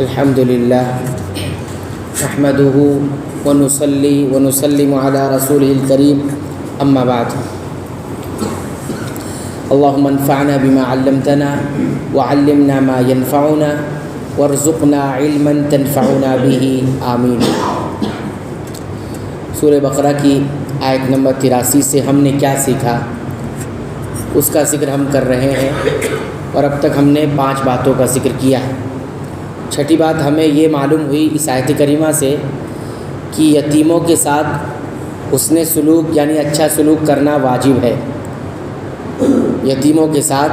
الحمد للہ نحمده ونصلي ونسلم على رسوله الكريم اما بعد اللهم انفعنا بما علمتنا وعلمنا ما ينفعنا وارزقنا علما تنفعنا به آمین۔ سورہ بقرہ کی آیت نمبر 83 سے ہم نے کیا سیکھا اس کا ذکر ہم کر رہے ہیں، اور اب تک ہم نے 5 باتوں کا ذکر کیا ہے۔ چھٹی بات ہمیں یہ معلوم ہوئی اس آیت کریمہ سے کہ یتیموں کے ساتھ حسن سلوک یعنی اچھا سلوک کرنا واجب ہے۔ یتیموں کے ساتھ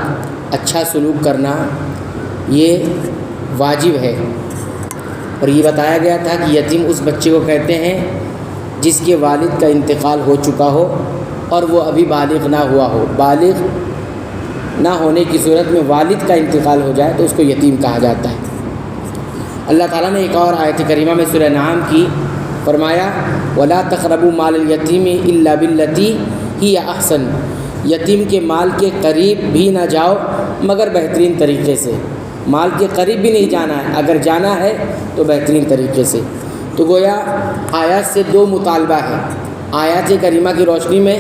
اچھا سلوک کرنا یہ واجب ہے، اور یہ بتایا گیا تھا کہ یتیم اس بچے کو کہتے ہیں جس کے والد کا انتقال ہو چکا ہو اور وہ ابھی بالغ نہ ہوا ہو۔ بالغ نہ ہونے کی صورت میں والد کا انتقال ہو جائے تو اس کو یتیم کہا جاتا ہے۔ اللہ تعالیٰ نے ایک اور آیت کریمہ میں سورہ انعام کی فرمایا وَلَا تَقْرَبُوا مَالَ الْيَتِيمِ إِلَّا بِالَّتِي هِيَ أَحْسَنُ، یتیم کے مال کے قریب بھی نہ جاؤ مگر بہترین طریقے سے۔ مال کے قریب بھی نہیں جانا ہے، اگر جانا ہے تو بہترین طریقے سے۔ تو گویا آیات سے 2 مطالبہ ہے۔ آیات کریمہ کی روشنی میں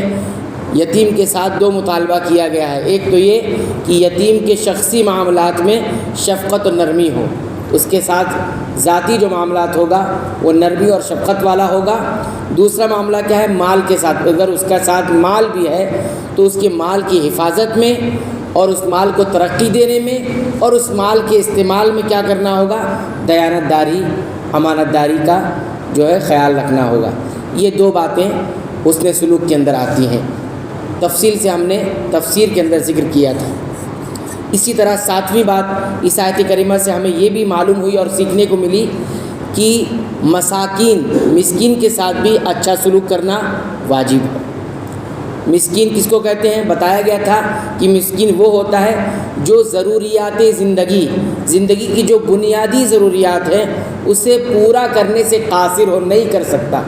یتیم کے ساتھ 2 مطالبہ کیا گیا ہے۔ ایک تو یہ کہ یتیم کے شخصی معاملات میں شفقت و نرمی ہو، اس کے ساتھ ذاتی جو معاملات ہوگا وہ نرمی اور شفقت والا ہوگا۔ دوسرا معاملہ کیا ہے؟ مال کے ساتھ، اگر اس کا ساتھ مال بھی ہے تو اس کے مال کی حفاظت میں اور اس مال کو ترقی دینے میں اور اس مال کے استعمال میں کیا کرنا ہوگا؟ دیانت داری، امانت داری کا جو ہے خیال رکھنا ہوگا۔ یہ 2 باتیں حسن سلوک کے اندر آتی ہیں، تفصیل سے ہم نے تفسیر کے اندر ذکر کیا تھا۔ اسی طرح 7ویں بات اس آیت کریمہ سے ہمیں یہ بھی معلوم ہوئی اور سیکھنے کو ملی کہ مسکین کے ساتھ بھی اچھا سلوک کرنا واجب ہے۔ مسکین کس کو کہتے ہیں؟ بتایا گیا تھا کہ مسکین وہ ہوتا ہے جو ضروریات زندگی کی جو بنیادی ضروریات ہیں اسے پورا کرنے سے قاصر ہو نہیں کر سکتا۔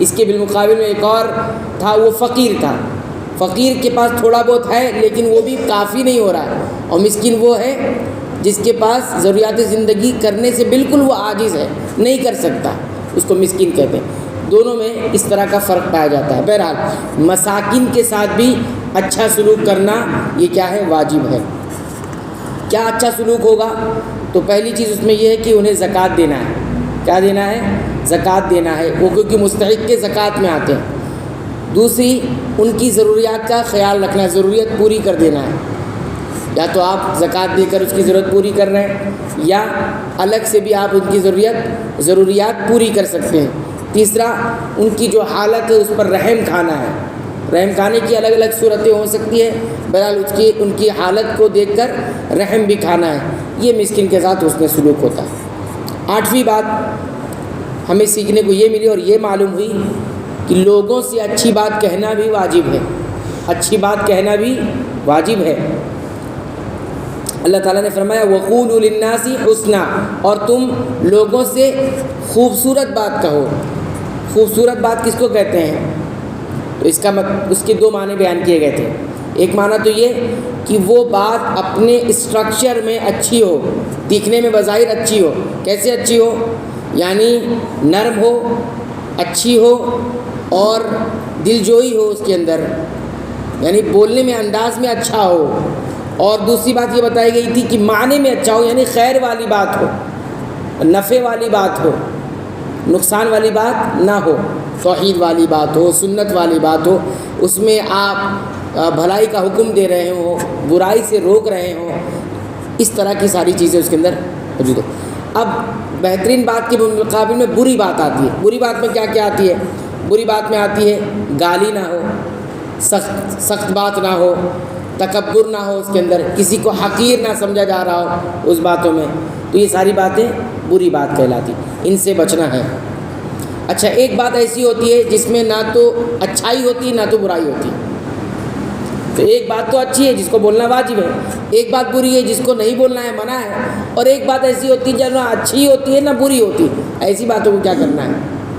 اس کے بالمقابل میں ایک اور تھا، وہ فقیر تھا۔ فقیر کے پاس تھوڑا بہت ہے لیکن وہ بھی کافی نہیں ہو رہا ہے، اور مسکین وہ ہے جس کے پاس ضروریات زندگی کرنے سے بالکل وہ عاجز ہے، نہیں کر سکتا، اس کو مسکین کہتے ہیں۔ دونوں میں اس طرح کا فرق پایا جاتا ہے۔ بہرحال مساکین کے ساتھ بھی اچھا سلوک کرنا یہ کیا ہے؟ واجب ہے۔ کیا اچھا سلوک ہوگا؟ تو پہلی چیز اس میں یہ ہے کہ انہیں زکوٰۃ دینا ہے۔ کیا دینا ہے؟ زکوٰۃ دینا ہے، وہ کیونکہ مستحق کے زکوٰۃ میں آتے ہیں۔ دوسری، ان کی ضروریات کا خیال رکھنا ہے، ضرورت پوری کر دینا ہے۔ یا تو آپ زکوٰۃ دے کر اس کی ضرورت پوری کر رہے ہیں، یا الگ سے بھی آپ ان کی ضروریات پوری کر سکتے ہیں۔ تیسرا، ان کی جو حالت ہے اس پر رحم کھانا ہے۔ رحم کھانے کی الگ الگ صورتیں ہو سکتی ہیں، بہرحال ان کی حالت کو دیکھ کر رحم بھی کھانا ہے۔ یہ مسکین کے ساتھ حسن سلوک ہوتا ہے۔ 8ویں بات ہمیں سیکھنے کو یہ ملی اور یہ معلوم ہوئی کہ لوگوں سے اچھی بات کہنا بھی واجب ہے۔ اچھی بات کہنا بھی واجب ہے۔ اللہ تعالیٰ نے فرمایا وَقُولُوا لِلنَّاسِ حُسْنًا، اور تم لوگوں سے خوبصورت بات کہو۔ خوبصورت بات کس کو کہتے ہیں؟ تو اس کے 2 معنی بیان کیے گئے تھے۔ ایک معنی تو یہ کہ وہ بات اپنے اسٹرکچر میں اچھی ہو، دکھنے میں بظاہر اچھی ہو۔ کیسے اچھی ہو؟ یعنی نرم ہو، اچھی ہو اور دلجوئی ہو اس کے اندر، یعنی بولنے میں انداز میں اچھا ہو۔ اور دوسری بات یہ بتائی گئی تھی کہ معنی میں اچھا ہو، یعنی خیر والی بات ہو، نفع والی بات ہو، نقصان والی بات نہ ہو، توحید والی بات ہو، سنت والی بات ہو، اس میں آپ بھلائی کا حکم دے رہے ہوں، برائی سے روک رہے ہوں، اس طرح کی ساری چیزیں اس کے اندر موجود ہو۔ اب بہترین بات کے مقابل میں بری بات آتی ہے۔ بری بات میں کیا کیا آتی ہے؟ بری بات میں آتی ہے گالی نہ ہو، سخت بات نہ ہو، تکبر نہ ہو، اس کے اندر کسی کو حقیر نہ سمجھا جا رہا ہو اس باتوں میں، تو یہ ساری باتیں بری بات کہلاتی، ان سے بچنا ہے۔ اچھا، ایک بات ایسی ہوتی ہے جس میں نہ تو اچھائی ہوتی نہ تو برائی ہوتی۔ تو ایک بات تو اچھی ہے جس کو بولنا واجب ہے، ایک بات بری ہے جس کو نہیں بولنا ہے، منع ہے، اور ایک بات ایسی ہوتی ہے جو نہ اچھی ہوتی ہے نہ بری ہوتی۔ ایسی باتوں کو کیا کرنا ہے؟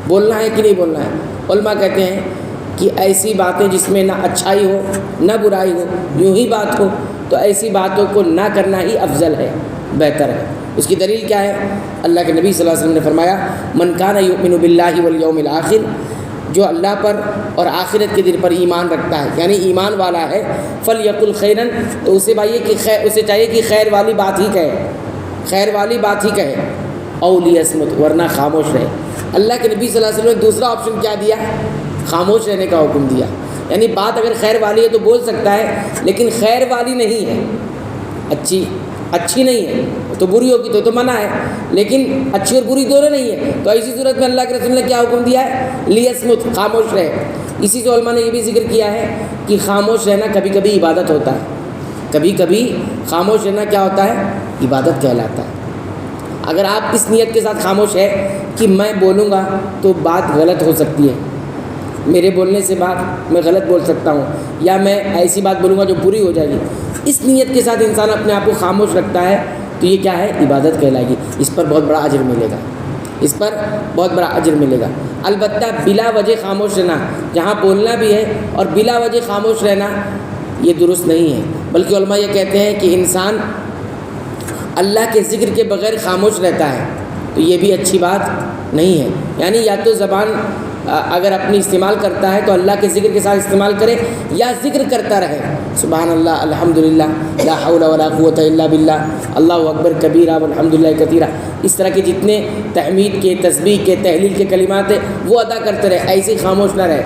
بولنا ہے کہ نہیں بولنا ہے؟ علماء کہتے ہیں کہ ایسی باتیں جس میں نہ اچھائی ہو نہ برائی ہو، یوں ہی بات ہو، تو ایسی باتوں کو نہ کرنا ہی افضل ہے، بہتر ہے۔ اس کی دلیل کیا ہے؟ اللہ کے نبی صلی اللہ علیہ وسلم نے فرمایا من کان یؤمن باللہ والیوم الآخر، جو اللہ پر اور آخرت کے دن پر ایمان رکھتا ہے یعنی ایمان والا ہے، فلیقل خیرا، تو اسے اسے چاہیے کہ خیر والی بات ہی کہے، خیر والی بات ہی کہے، او لیصمت، ورنہ خاموش رہے۔ اللہ کے نبی صلی اللہ علیہ وسلم نے دوسرا آپشن کیا دیا؟ خاموش رہنے کا حکم دیا، یعنی بات اگر خیر والی ہے تو بول سکتا ہے، لیکن خیر والی نہیں ہے، اچھی نہیں ہے تو بری ہوگی تو منع ہے، لیکن اچھی اور بری دونوں نہیں ہے، تو ایسی صورت میں اللہ کے رسول نے کیا حکم دیا ہے؟ لیصمت، خاموش رہے۔ اسی سے علماء نے یہ بھی ذکر کیا ہے کہ خاموش رہنا کبھی کبھی عبادت ہوتا ہے، کبھی کبھی خاموش رہنا کیا ہوتا ہے؟ عبادت کہلاتا ہے۔ اگر آپ اس نیت کے ساتھ خاموش ہے کہ میں بولوں گا تو بات غلط ہو سکتی ہے، میرے بولنے سے بات میں غلط بول سکتا ہوں، یا میں ایسی بات بولوں گا جو بری ہو جائے گی، اس نیت کے ساتھ انسان اپنے آپ کو خاموش رکھتا ہے تو یہ کیا ہے؟ عبادت کہلائے گی، اس پر بہت بڑا اجر ملے گا، اس پر بہت بڑا اجر ملے گا۔ البتہ بلا وجہ خاموش رہنا، جہاں بولنا بھی ہے اور بلا وجہ خاموش رہنا، یہ درست نہیں ہے، بلکہ علماء یہ کہتے ہیں کہ انسان اللہ کے ذکر کے بغیر خاموش رہتا ہے تو یہ بھی اچھی بات نہیں ہے، یعنی یا تو زبان اگر اپنی استعمال کرتا ہے تو اللہ کے ذکر کے ساتھ استعمال کرے، یا ذکر کرتا رہے، سبحان اللہ، الحمدللہ، لا حول ولا قوۃ الا باللہ، اللہ اکبر کبیرہ والحمدللہ کثیرہ، اس طرح کے جتنے تحمید کے، تسبیح کے، تحلیل کے کلمات ہیں وہ ادا کرتے رہے، ایسے ہی خاموش نہ رہے۔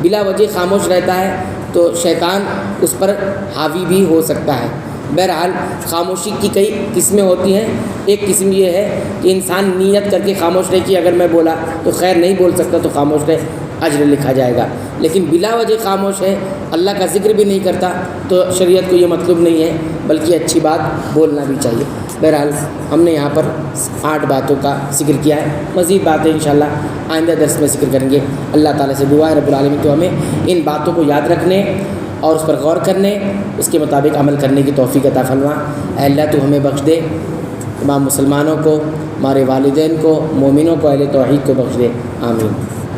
بلا وجہ خاموش رہتا ہے تو شیطان اس پر حاوی بھی ہو سکتا ہے۔ بہرحال خاموشی کی کئی قسمیں ہوتی ہیں، ایک قسم یہ ہے کہ انسان نیت کر کے خاموش رہے کہ اگر میں بولا تو خیر نہیں بول سکتا تو خاموش رہے، اجر لکھا جائے گا، لیکن بلا وجہ خاموش ہے، اللہ کا ذکر بھی نہیں کرتا تو شریعت کو یہ مطلوب نہیں ہے، بلکہ اچھی بات بولنا بھی چاہیے۔ بہرحال ہم نے یہاں پر 8 باتوں کا ذکر کیا ہے، مزید باتیں انشاءاللہ آئندہ درس میں ذکر کریں گے۔ اللہ تعالیٰ سے دعا ہے رب العالمین تو ہمیں ان باتوں کو یاد رکھنے اور اس پر غور کرنے، اس کے مطابق عمل کرنے کی توفیق عطا فرما۔ اے اللہ تو ہمیں بخش دے، تمام مسلمانوں کو، ہمارے والدین کو، مومنوں کو، اہل توحید کو بخش دے، آمین۔